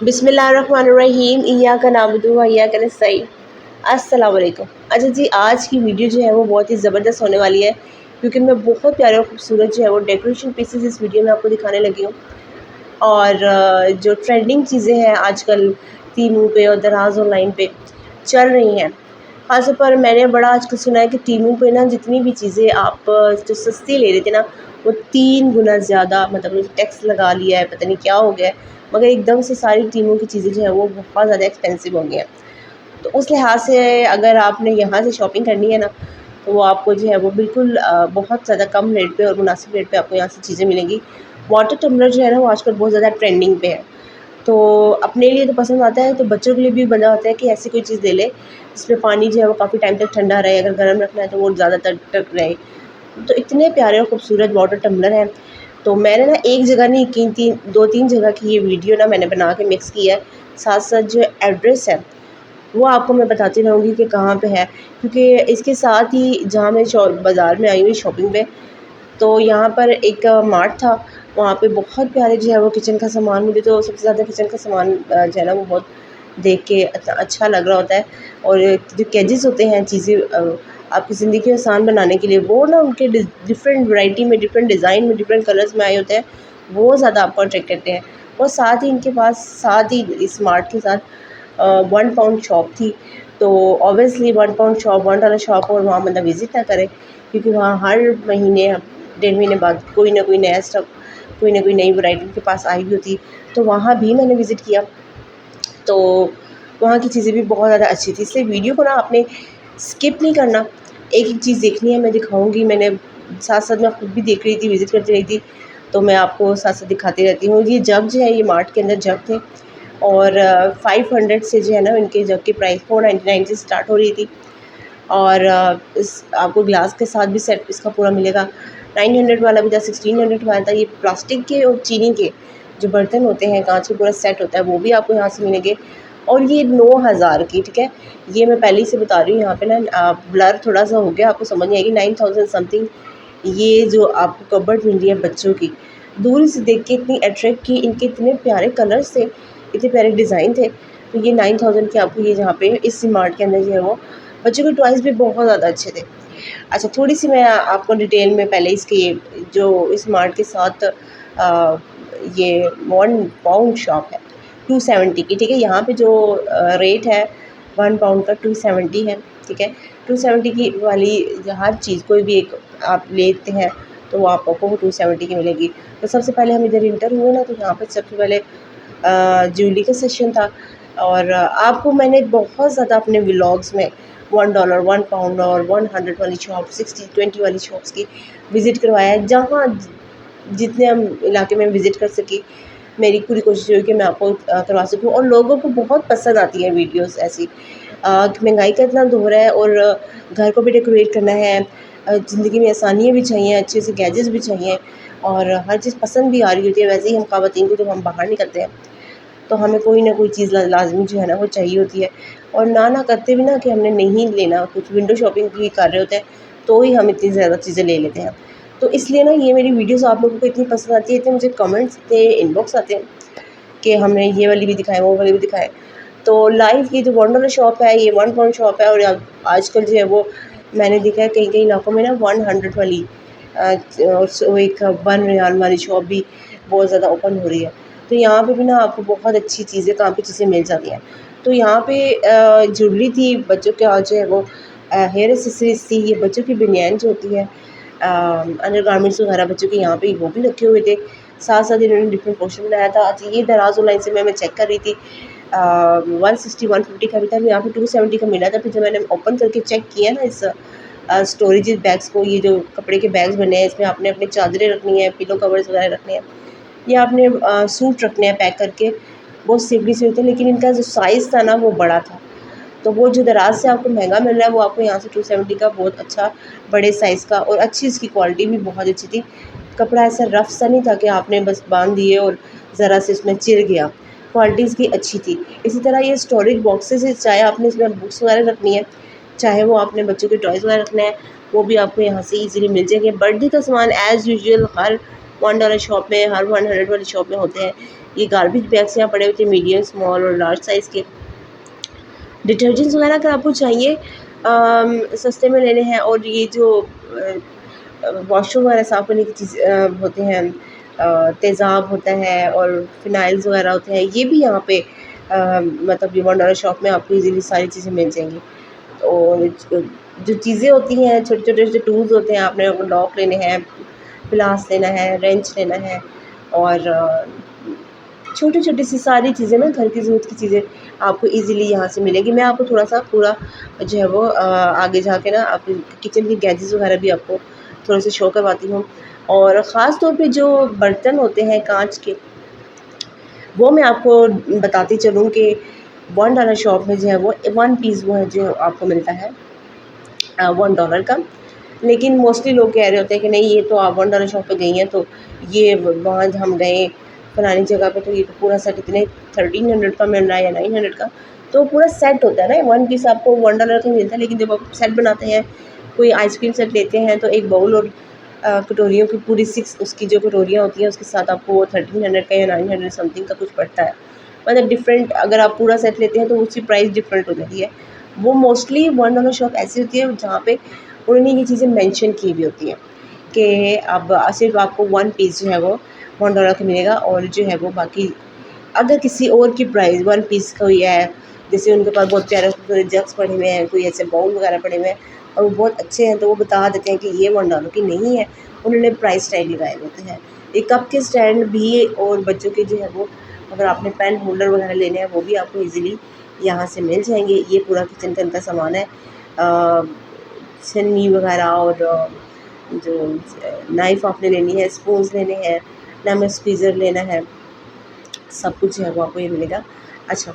बिस्मिल्लाहिर्रहमानिर्रहीम इय्याका नअबुदु व इय्याका नस्तईन। अस्सलाम वालेकुम। अच्छा जी, आज की वीडियो जो है वो बहुत ही ज़बरदस्त होने वाली है क्योंकि मैं बहुत प्यारे और ख़ूबसूरत जो है वो डेकोरेशन पीसेस इस वीडियो में आपको दिखाने लगी हूँ। और जो ट्रेंडिंग चीज़ें हैं आजकल टीमू पे और दराज़ ऑनलाइन पे चल रही हैं, ख़ास तौर पर मैंने बड़ा आजकल सुना है कि टीमू पे ना जितनी भी चीज़ें आप जो सस्ती ले रहे थे ना, वो 3 गुना ज़्यादा मतलब टैक्स लगा लिया है, पता नहीं क्या हो गया है, मगर एकदम से सारी टीमू की चीज़ें जो है वो बहुत ज़्यादा एक्सपेंसिव हो गई हैं। तो उस लिहाज से अगर आपने यहाँ से शॉपिंग करनी है ना, तो वो आपको जो है वो बिल्कुल बहुत ज़्यादा कम रेट पे और मुनासिब रेट पे आपको यहाँ से चीज़ें मिलेंगी। वाटर टम्बलर जो है ना वो आजकल बहुत ज़्यादा ट्रेंडिंग पे है, तो अपने लिए तो पसंद आता है, तो बच्चों के लिए भी बना होता है कि ऐसी कोई चीज़ ले ले जिसमें पानी जो है वो काफ़ी टाइम तक ठंडा रहे, अगर गर्म रखना है तो वो ज़्यादा तक रहे। तो इतने प्यारे और खूबसूरत वाटर टम्बलर हैं। तो मैंने ना एक जगह नहीं की, 2-3 जगह की ये वीडियो ना मैंने बना के मिक्स की है। साथ-साथ जो एड्रेस है वो आपको मैं बताती रहूँगी कि कहाँ पे है, क्योंकि इसके साथ ही जहाँ मैं बाज़ार में आई हुई शॉपिंग पे, तो यहाँ पर एक मार्ट था, वहाँ पे बहुत प्यारे जो है वो किचन का सामान, मुझे तो सबसे ज़्यादा किचन का सामान जो है ना वो बहुत देख के अच्छा लग रहा होता है। और जो केजेस होते हैं चीज़ें आपकी ज़िंदगी को आसान बनाने के लिए, वो ना उनके डिफरेंट वैरायटी में, डिफरेंट डिज़ाइन में, डिफरेंट कलर्स में आए होते हैं, वो ज़्यादा आपको अट्रैक्ट करते हैं। और साथ ही इनके पास साथ ही इस मार्ट के साथ 1 पाउंड शॉप थी, तो ऑब्वियसली 1 पाउंड शॉप, $1 शॉप, और वहाँ बंदा विज़िट ना करे, क्योंकि वहाँ हर महीने 1.5 महीने बाद कोई ना कोई नया स्टॉक, कोई ना कोई नई वैरायटी उनके पास आई हुई होती। तो वहाँ भी मैंने विज़िट किया, तो वहाँ की चीज़ें भी बहुत ज़्यादा अच्छी थी। इसलिए वीडियो को ना आपने स्किप नहीं करना, एक-एक चीज़ देखनी है, मैं दिखाऊँगी। मैंने साथ-साथ मैं खुद भी देख रही थी, विज़िट करती रही थी, तो मैं आपको साथ-साथ दिखाती रहती हूँ। ये जग जो है, ये मार्ट के अंदर जग थे, और 500 से जो है ना इनके जग की प्राइस 499 से स्टार्ट हो रही थी। और इस आपको ग्लास के साथ भी सेट इसका पूरा मिलेगा। 900 वाला भी था, 1600 वाला था। ये प्लास्टिक के और चीनी के जो बर्तन होते हैं, काँच का पूरा सेट होता है, वो भी आपको यहाँ से मिलेंगे। और ये 9000 की, ठीक है, ये मैं पहले ही से बता रही हूँ। यहाँ पे ना ब्लर थोड़ा सा हो गया, आपको समझ नहीं आएगी। 9000 समथिंग ये जो आपको कबर्ड मिल रही है बच्चों की, दूर से देख के इतनी अट्रैक्ट की, इनके इतने प्यारे कलर्स थे, इतने प्यारे डिज़ाइन थे। तो ये 9000 के आपको ये जहाँ पे इस मार्ट के अंदर जो है वो बच्चों के टॉयज़ भी बहुत ज़्यादा अच्छे थे। अच्छा, थोड़ी-सी मैं आपको डिटेल में पहले इसकी जो इस मार्ट के साथ ये 1 पाउंड शॉप है 270 की, ठीक है। यहाँ पे जो रेट है 1 पाउंड का 270 है, ठीक है। 270 की वाली हर चीज़ कोई भी एक आप लेते हैं तो वो आपको 270 की मिलेगी। तो सबसे पहले हम इधर इंटर हुए ना, तो यहाँ पे सबसे पहले ज्वेलरी का सेक्शन था। और आपको मैंने बहुत ज़्यादा अपने व्लॉग्स में $1, 1 पाउंड और 100 वाली शॉप, 60, 20 वाली शॉप्स की विज़िट करवाया है। जहाँ जितने हम इलाके में विज़िट कर सकी, मेरी पूरी कोशिश हुई कि मैं आपको करवा सकूँ। और लोगों को बहुत पसंद आती है वीडियोस ऐसी। कि महंगाई का इतना दौर है, और घर को भी डेकोरेट करना है, ज़िंदगी में आसानियाँ भी चाहिए, अच्छे से गैजेट्स भी चाहिए, और हर चीज़ पसंद भी आ रही होती है। वैसे ही हम ख़वातीन को जब हम बाहर निकलते हैं तो हमें कोई ना कोई चीज़ लाज़मी जो है ना वो चाहिए होती है। और ना करते भी ना कि हमने नहीं लेना, कुछ विंडो शॉपिंग भी कर रहे होते हैं, तो ही हम इतनी ज़्यादा चीज़ें ले लेते हैं। तो इसलिए ना ये मेरी वीडियोज़ आप लोगों को इतनी पसंद आती है, इतने मुझे कमेंट्स, इतने इनबॉक्स आते हैं कि हमने ये वाली भी दिखाएँ, वो वाली भी दिखाएँ। तो लाइव ये जो $1 शॉप है, ये 1 पाउंड शॉप है, और अब आजकल जो है वो मैंने देखा है कई-कई इलाकों में ना 100 वाली वो एक 1 रियाल वाली शॉप भी बहुत ज़्यादा ओपन हो रही है। तो यहाँ पे भी ना आपको बहुत अच्छी चीज़ें, काफ़ी चीज़ें मिल जाती हैं। तो यहाँ पे ज्वेलरी थी, बच्चों के जो है वो हेयर एक्सेसरीज़ थी, ये बच्चों की बनियान जो होती है, अंडरगारमेंट्स वगैरह बच्चों के यहाँ पे वो भी रखे हुए थे। साथ-साथ इन्होंने डिफरेंट पोर्शन बनाया था। अच्छा, ये दराज़ ऑनलाइन से मैं चेक कर रही थी, 160-150 का भी था, यहाँ पे 270 का मिला था। फिर जब मैंने ओपन करके चेक किया ना इस स्टोरेज बैग्स को, ये जो कपड़े के बैग्स बने हैं, इसमें आपने अपनी चादरें रखनी है, पिलो कवर्स वगैरह रखने हैं, या आपने सूट रखने हैं पैक करके, बहुत सेफली से होते हैं। लेकिन इनका जो साइज़ था ना वो बड़ा था, तो वो जो दराज़ से आपको महंगा मिल रहा है वो आपको यहाँ से 270 का बहुत अच्छा बड़े साइज़ का, और अच्छी इसकी क्वालिटी भी बहुत अच्छी थी। कपड़ा ऐसा रफ़ सा नहीं था कि आपने बस बांध दिए और ज़रा से इसमें चिर गया, क्वालिटी इसकी अच्छी थी। इसी तरह ये स्टोरेज बॉक्सेस है, चाहे आपने इसमें बुक्स वगैरह रखनी है, चाहे वो आपने बच्चों के टॉयज़ वगैरह रखना है, वो भी आपको यहाँ से ईज़िली मिल जाएंगे। बर्थडे का सामान एज़ यूजुअल हर $1 शॉप में, हर 100 वाली शॉप में होते हैं, ये गार्बेज बैग्स यहाँ पड़े होते हैं मीडियम, स्मॉल और लार्ज साइज़ के। डिटर्जेंट्स वगैरह अगर आपको चाहिए सस्ते में लेने हैं, और ये जो वॉशरूम वगैरह साफ़ करने की चीज़ होते हैं, तेज़ाब होता है और फ़िनाइल्स वगैरह होते हैं, ये भी यहाँ पे मतलब ये $1 शॉप में आपको ईज़िली सारी चीज़ें मिल जाएँगी। और जो चीज़ें होती हैं, छोटे-छोटे जो टूल्स होते हैं, आपने लॉक लेने हैं, प्लास लेना है, रेंच लेना है, और छोटी-छोटी सी सारी चीज़ें ना, घर की ज़रूरत की चीज़ें आपको ईज़िली यहाँ से मिलेगी। मैं आपको थोड़ा-सा पूरा जो है वो आगे जाके ना अपनी किचन के गैजेट्स वगैरह भी आपको थोड़े-से शो करवाती हूँ। और ख़ास तौर पे जो बर्तन होते हैं काँच के, वो मैं आपको बताती चलूँ कि $1 शॉप में जो है वो 1 पीस वो है जो आपको मिलता है $1 का। लेकिन मोस्टली लोग कह रहे होते हैं कि नहीं, ये तो आप $1 शॉप पे गई हैं, तो ये वहाँ हम गए फलानी जगह पे, तो ये तो पूरा सेट इतने 1300 का मिल रहा है या 900 का। तो पूरा सेट होता है ना, 1 पीस आपको $1 का मिलता है। लेकिन जब आप सेट बनाते हैं, कोई आइसक्रीम सेट लेते हैं, तो एक बाउल और कटोरियों की पूरी 6 उसकी जो कटोरियाँ होती हैं, उसके साथ आपको वो 1300 का या 900 समथिंग का कुछ पड़ता है। मतलब डिफरेंट, अगर आप पूरा सेट लेते हैं तो उसकी प्राइस डिफरेंट हो जाती है। वो मोस्टली $1 शॉप ऐसी होती है जहाँ पे उन्होंने ये चीज़ें मेंशन की हुई होती हैं कि अब सिर्फ आपको 1 पीस जो है वो $1 का मिलेगा, और जो है वो बाकी अगर किसी और की प्राइस 1 पीस का ही है, जैसे उनके पास बहुत प्यारे खूबसूरत जग्स पड़े हुए हैं, कोई ऐसे बाउल वगैरह पड़े हुए हैं और वो बहुत अच्छे हैं, तो वो बता देते हैं कि ये $1 की नहीं है, उन्होंने प्राइस टैग लगाए होते हैं। ये कप के स्टैंड भी, और बच्चों के जो है वो, अगर आपने पेन होल्डर वगैरह लेने हैं, वो भी आपको ईज़िली यहाँ से मिल जाएँगे। ये पूरा किचन का इनका सामान है। छन्नी वगैरह, और जो नाइफ़ आपने लेनी है, स्पून्स लेने हैं, लेमन स्क्वीज़र लेना है, सब कुछ जो है वो आपको ये मिलेगा। अच्छा,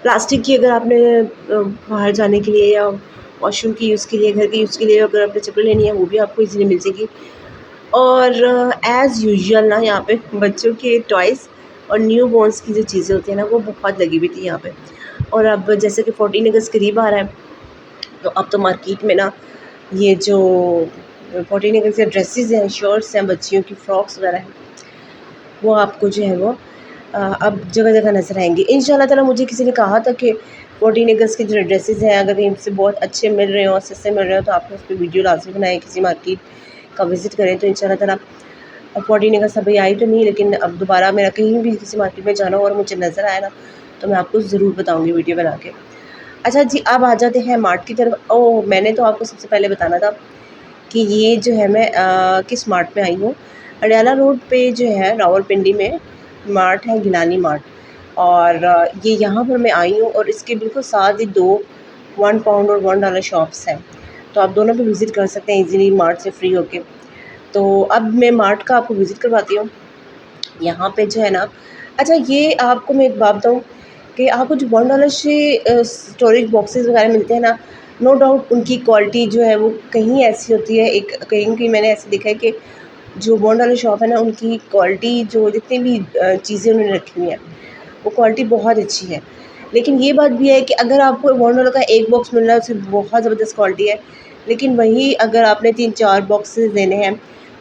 प्लास्टिक की अगर आपने बाहर जाने के लिए या वॉशरूम की यूज़ के लिए, घर के यूज़ के लिए अगर आपने चप्पल लेनी है, वो भी आपको ईज़िली मिल जाएगी। और एज़ यूजुअल ना, यहाँ पे बच्चों के टॉयज़ और न्यू बॉर्न्स की जो चीज़ें होती हैं ना, वो बहुत लगी हुई थी यहाँ पे। और अब जैसे कि 14 अगस्त करीब आ रहा है, तो अब तो मार्केट में ना ये जो 14 अगस्त के ड्रेसेस हैं, शर्ट्स हैं, बच्चियों की फ्रॉक्स वगैरह हैं, वो आपको जो है वो अब जगह जगह नज़र आएंगे इंशाल्लाह ताला। मुझे किसी ने कहा था कि 14 अगस्त के जो ड्रेसेस हैं अगर कहीं से बहुत अच्छे मिल रहे हो और सस्ते मिल रहे हो तो आपने उस पर वीडियो लाजमी बनाएं, किसी मार्केट का विज़िट करें। तो इंशाल्लाह ताला 14 अगस्त अभी आई तो नहीं, लेकिन अब दोबारा मेरा कहीं भी किसी मार्केट में जाना हो और मुझे नज़र आया ना तो मैं आपको ज़रूर बताऊँगी वीडियो बना के। अच्छा जी, अब आ जाते हैं मार्ट की तरफ। ओह, मैंने तो आपको सबसे पहले बताना था कि ये जो है मैं किस मार्ट में आई हूँ। अडयाला रोड पे जो है रावलपिंडी में मार्ट है, गिलानी मार्ट। और ये यहाँ पर मैं आई हूँ और इसके बिल्कुल साथ ही 2 1 पाउंड और $1 शॉप्स हैं, तो आप दोनों पे विज़िट कर सकते हैं ईज़िली मार्ट से फ्री होके। तो अब मैं मार्ट का आपको विज़िट करवाती हूँ। यहाँ पे जो है ना, अच्छा ये आपको मैं एक बात बताऊँ कि आपको जो $1 से स्टोरेज बॉक्सेस वगैरह मिलते हैं ना, नो डाउट उनकी क्वालिटी जो है वो कहीं ऐसी होती है, एक कहीं मैंने ऐसे देखा है कि जो $1 शॉप है ना उनकी क्वालिटी जो जितनी भी चीज़ें उन्होंने रखी हुई हैं वो क्वालिटी बहुत अच्छी है। लेकिन ये बात भी है कि अगर आपको $1 का एक बॉक्स मिल रहा है उसकी बहुत ज़बरदस्त क्वालिटी है, लेकिन वही अगर आपने 3-4 बॉक्सेस देने हैं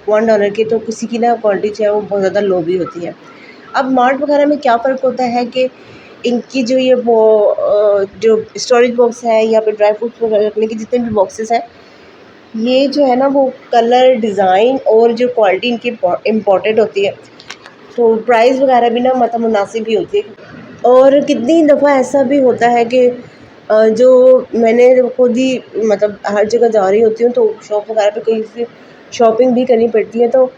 $1 के तो किसी की ना क्वालिटी जो है वो बहुत ज़्यादा लो भी होती है। अब मार्ट वगैरह में क्या फ़र्क होता है कि इनकी जो ये वो जो स्टोरेज बॉक्स है या फिर ड्राई फ्रूट्स वगैरह रखने के जितने भी बॉक्सेस हैं, ये जो है ना वो कलर, डिज़ाइन और जो क्वालिटी इनकी इम्पोर्टेड होती है, तो प्राइस वगैरह भी ना मतलब मुनासिब ही होती है। और कितनी दफ़ा ऐसा भी होता है कि जो मैंने खुद ही मतलब हर जगह जा रही होती हूँ तो शॉप वगैरह पे कहीं से शॉपिंग भी करनी पड़ती है, तो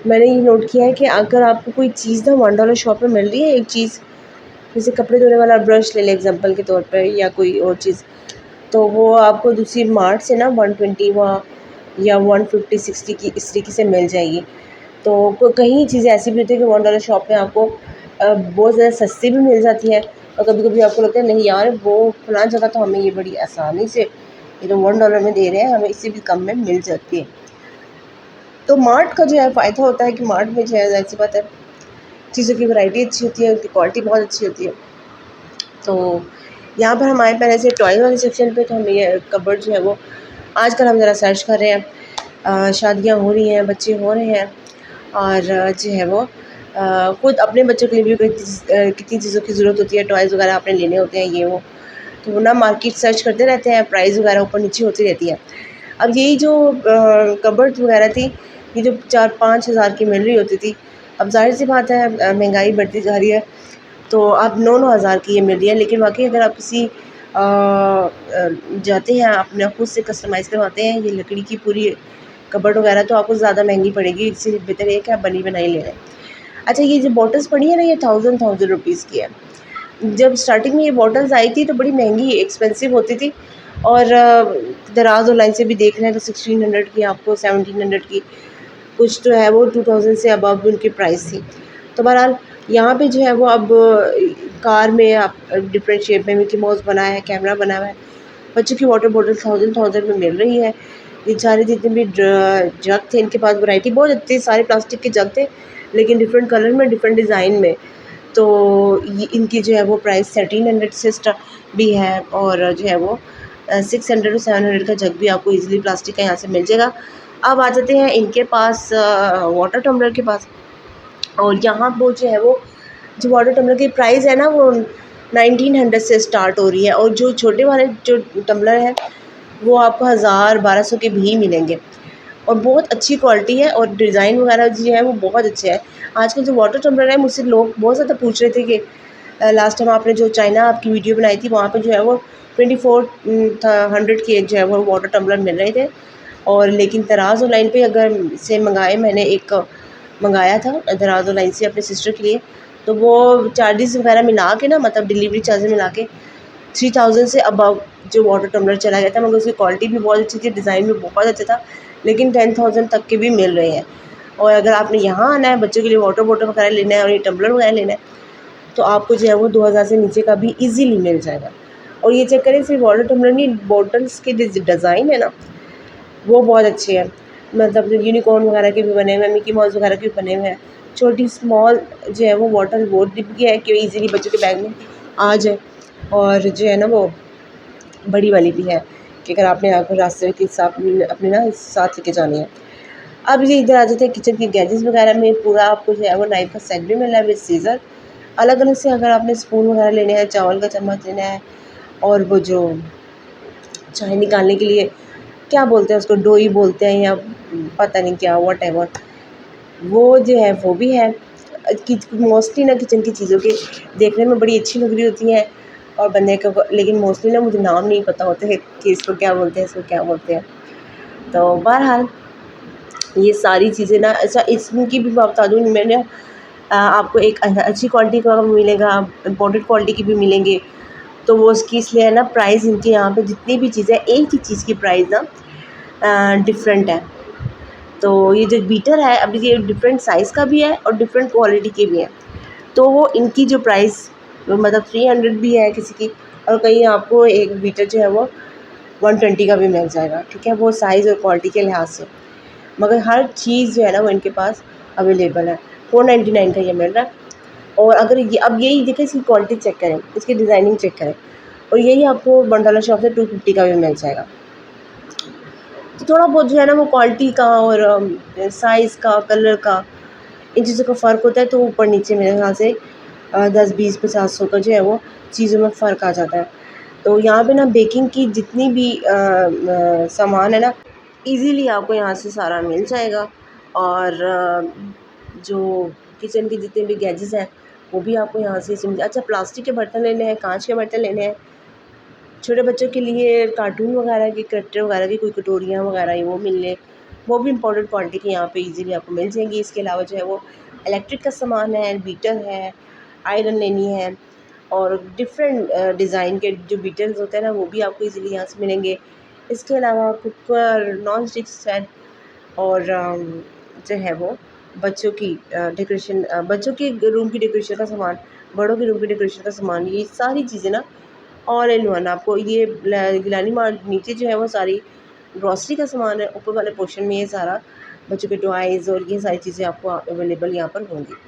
मैंने ये नोट किया है कि अगर आपको कोई चीज़ ना $1 शॉप में मिल रही है, एक चीज़ जैसे कपड़े धोने वाला ब्रश ले लें एग्जांपल के तौर पर या कोई और चीज़, तो वो आपको दूसरी मार्ट से ना 120 या 150-60 की इस तरीके से मिल जाएगी। तो कई चीज़ें ऐसी भी होती है कि $1 शॉप में आपको बहुत ज़्यादा सस्ती भी मिल जाती है और कभी-कभी आपको लगता है नहीं यार वो फलाँ जगह तो हमें ये बड़ी आसानी से ये तो $1 में दे रहे हैं, हमें इससे भी कम में मिल जाती है। तो मार्ट का जो है फ़ायदा होता है कि मार्ट में जो है ज़ाहिर-सी बात है चीज़ों की वैरायटी अच्छी होती है, उनकी क्वालिटी बहुत अच्छी होती है। तो यहाँ पर हमारे पहले से टॉय वाले सेक्शन पे तो हमें ये कबर्ड जो है वो आजकल हम ज़रा सर्च कर रहे हैं, शादियाँ हो रही हैं, बच्चे हो रहे हैं और जो है वो खुद अपने बच्चों के लिए भी कितनी चीज़ों की ज़रूरत होती है, टॉयज़ वगैरह आपने लेने होते हैं ये वो, तो वो ना मार्केट सर्च करते रहते हैं, प्राइस वगैरह ऊपर नीचे होती रहती है। अब यही जो कबर्ड वगैरह थी, ये जो 4-5 हज़ार की मिल रही होती थी, अब ज़ाहिर-सी बात है महंगाई बढ़ती जा रही है, तो अब 9-9 हज़ार की ये मिल रही है। लेकिन वाक़ई अगर आप किसी जाते हैं अपना खुद से कस्टमाइज़ करवाते हैं ये लकड़ी की पूरी कबर्ड वगैरह तो आपको ज़्यादा महंगी पड़ेगी, इससे बेहतर है कि आप बनी बनाई ले लें। अच्छा ये जो बॉटल्स पड़ी है ना ये 1000 रुपीज़ की है। जब स्टार्टिंग में ये बॉटल्स आई थी तो बड़ी महंगी एक्सपेंसिव होती थी और दराज़ और लाइन से भी देख रहे हैं तो 1600 की आपको 1700 की कुछ तो है वो 2000 से अबव भी उनकी प्राइस थी। तो बहरहाल यहाँ पे जो है वो अब कार में आप डिफरेंट शेप में मिकी माउस बना है, कैमरा बना हुआ है। बच्चों की वाटर बॉटल 1000 में मिल रही है। ये सारे जितने भी जग थे इनके पास वैरायटी बहुत अच्छी, सारे प्लास्टिक के जग थे लेकिन डिफरेंट कलर में, डिफरेंट डिज़ाइन में। तो ये इनकी जो है वो प्राइस 1300 से भी है और जो है वो 600 और 700 का जग भी आपको ईज़िली प्लास्टिक का यहाँ से मिल जाएगा। अब आ जाते हैं इनके पास वाटर टम्बलर के पास, और यहाँ वो जो है वो जो वाटर टम्बलर की प्राइस है ना वो 1900 से स्टार्ट हो रही है और जो छोटे वाले जो टम्बलर हैं वो आपको 1000-1200 के भी मिलेंगे और बहुत अच्छी क्वालिटी है और डिज़ाइन वगैरह जो है वो बहुत अच्छे हैं। आजकल जो वाटर टम्बलर है मुझसे लोग बहुत ज़्यादा पूछ रहे थे कि लास्ट टाइम आपने जो चाइना आपकी वीडियो बनाई थी वहाँ पे जो है वो 2400 के जो है वो वाटर टम्बलर मिल रहे थे, और लेकिन दराज़ ऑनलाइन पे अगर से मंगाए, मैंने एक मंगाया था दराज़ ऑनलाइन से अपने सिस्टर के लिए, तो वो चार्जेस वगैरह मिला के ना मतलब डिलीवरी चार्जेस मिला के 3000 से अबव जो वाटर टम्बलर चला गया था, मगर उसकी क्वालिटी भी बहुत अच्छी थी, डिज़ाइन भी बहुत अच्छा था, लेकिन 10,000 तक के भी मिल रहे हैं। और अगर आपने यहाँ आना है बच्चों के लिए वाटर बॉटल वगैरह लेना है और ये टम्बलर वगैरह लेना है तो आपको जो है वो 2000 से नीचे का भी ईज़िली मिल जाएगा। और ये चेक करें सिर्फ वाटर टम्बलर नहीं, बॉटल्स के डिज़ाइन है ना वो बहुत अच्छे हैं, मतलब जो यूनिकॉर्न वगैरह के भी बने हुए हैं, मिकी माउस वगैरह के भी बने हुए हैं। छोटी स्मॉल जो है वो बॉटल वो डिब्बी है कि ईज़िली बच्चों के बैग में आ जाए, और जो है ना वो बड़ी वाली भी है कि अगर आपने आपको रास्ते के साथ अपने ना साथ लेके जानी है। अब ये इधर आ जाते हैं किचन के गैजेट्स वगैरह में। पूरा आपको जो है वो नाइफ का सेट भी मिल रहा है विद सीज़र। अलग अलग से अगर आपने स्पून वगैरह लेने हैं, चावल का चम्मच लेना है, और वो जो चाय निकालने के लिए क्या बोलते हैं उसको, डोई बोलते हैं या पता नहीं क्या, व्हाटएवर, वो जो है वो भी है। मोस्टली ना किचन की चीज़ों के देखने में बड़ी अच्छी लग रही होती हैं और बंदे को, लेकिन मोस्टली ना मुझे नाम नहीं पता होते हैं कि इसको क्या बोलते हैं, इसको क्या बोलते हैं। तो बहरहाल ये सारी चीज़ें ना, अच्छा इसकी भी मैं बता दूँ, मैंने आपको एक अच्छी क्वालिटी का मिलेगा, इम्पोर्टेड क्वालिटी की भी मिलेंगे। तो वो उसकी इसलिए है ना, प्राइस इनके यहाँ पे जितनी भी चीज़ें, एक ही चीज़ की प्राइस ना डिफरेंट है। तो ये जो बीटर है, अभी ये डिफरेंट साइज़ का भी है और डिफरेंट क्वालिटी के भी हैं। तो वो इनकी जो प्राइस मतलब 300 भी है किसी की, और कहीं आपको एक बीटर जो है वो 120 का भी मिल जाएगा, ठीक है, वो साइज़ और क्वालिटी के लिहाज से। मगर हर चीज़ जो है ना वो इनके पास अवेलेबल है। 499 का ये मिल रहा है। और अगर ये, अब यही देखें, इसकी क्वालिटी चेक करें, इसकी डिज़ाइनिंग चेक करें, और यही आपको बंडला शॉप से 250 का भी मिल जाएगा। तो थोड़ा बहुत जो है ना वो क्वालिटी का और साइज़ का, कलर का, इन चीज़ों का फ़र्क होता है। तो ऊपर नीचे मेरे ख्याल से 10, 20, 50, 100 का जो है वो चीज़ों में फ़र्क आ जाता है। तो यहाँ पे ना बेकिंग की जितनी भी सामान है ना, इजीली आपको यहाँ से सारा मिल जाएगा। और जो किचन के जितने भी गैजेट्स हैं वो भी आपको यहाँ से अच्छा, प्लास्टिक के बर्तन लेने हैं, कांच के बर्तन लेने हैं, छोटे बच्चों के लिए कार्टून वगैरह की, कट्टर वगैरह की कोई कटोरियाँ वगैरह वो मिलने, वो भी इम्पोर्टेंट क्वालिटी की यहाँ पे इजीली आपको मिल जाएंगी। इसके अलावा जो है वो इलेक्ट्रिक का सामान है, बीटर है, आयरन लेनी है, और डिफरेंट डिज़ाइन के जो बीटर्स होते हैं ना वो भी आपको इजीली यहाँ से मिलेंगे। इसके अलावा कुकर, नॉन स्टिक सेट, और जो है वो बच्चों की डेकोरेशन, बच्चों के रूम की डेकोरेशन का सामान, बड़ों के रूम की डेकोरेशन का सामान, ये सारी चीज़ें ना ऑल इन वन आपको ये गिलानी मार्ट। नीचे जो है वो सारी ग्रॉसरी का सामान है, ऊपर वाले पोर्शन में ये सारा बच्चों के टॉयज़ और ये सारी चीज़ें आपको अवेलेबल यहाँ पर होंगी।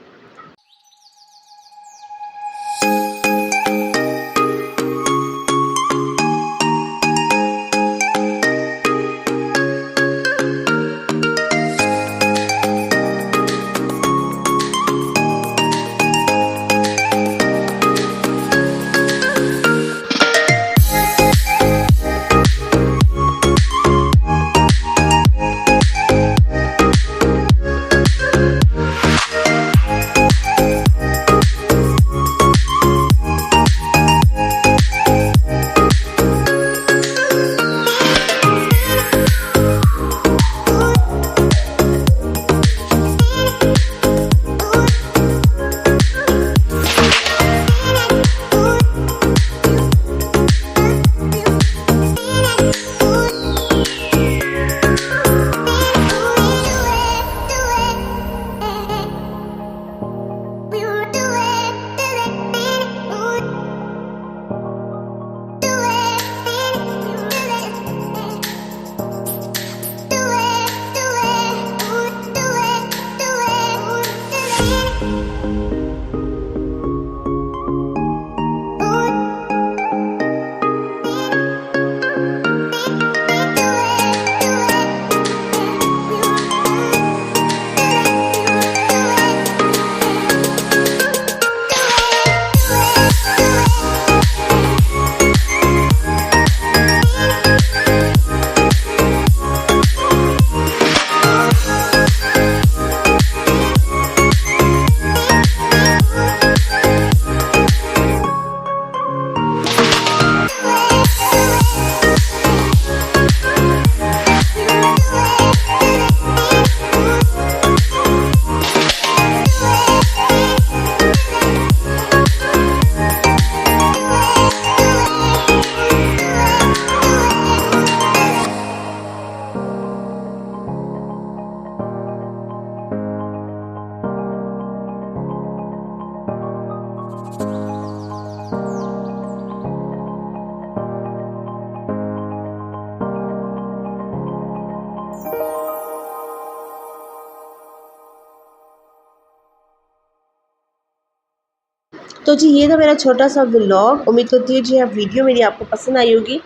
तो जी ये था मेरा छोटा सा व्लॉग। उम्मीद करती हूँ जी वीडियो मेरी आपको पसंद आई होगी।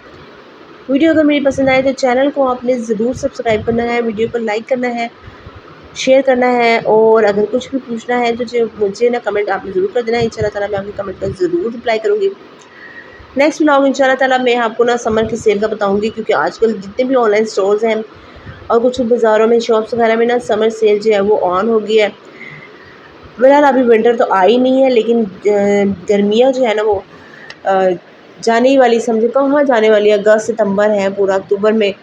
वीडियो अगर मेरी पसंद आए तो चैनल को आपने ज़रूर सब्सक्राइब करना है, वीडियो को लाइक करना है शेयर करना है, और अगर कुछ भी पूछना है तो जो मुझे ना कमेंट आपने ज़रूर कर देना है। इंशाल्लाह ताला मैं आपके कमेंट का ज़रूर रिप्लाई करूँगी। नेक्स्ट व्लॉग इंशाल्लाह ताला मैं आपको ना समर की सेल का बताऊँगी, क्योंकि आजकल जितने भी ऑनलाइन स्टोर्स हैं और कुछ बाज़ारों में, शॉप्स वगैरह में ना समर सेल जो है वो ऑन हो गई है। बहरहाल अभी विंटर तो आई नहीं है, लेकिन गर्मियाँ जो है ना वो अ, जाने ही वाली, समझो कहाँ जाने वाली है। अगस्त सितंबर है, पूरा अक्टूबर में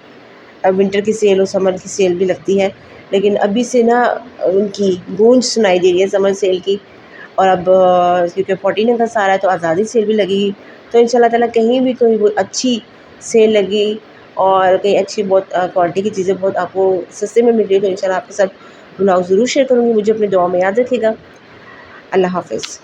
विंटर की सेल और समर की सेल भी लगती है। लेकिन अभी से ना उनकी गूंज सुनाई दे रही है समर सेल की। और अब क्योंकि 14 अगस्त आ रहा है तो आज़ादी सेल भी लगेगी। तो इंशाल्लाह ताला कहीं भी कोई वो अच्छी सेल लगी और कहीं अच्छी बहुत क्वालिटी की चीज़ें बहुत आपको सस्ते में मिल रही है, तो इंशाल्लाह आपके साथ ब्लॉग ज़रूर शेयर करूँगी। मुझे अपनी दुआ में याद रखिएगा। अल्लाह हाफ़िज़।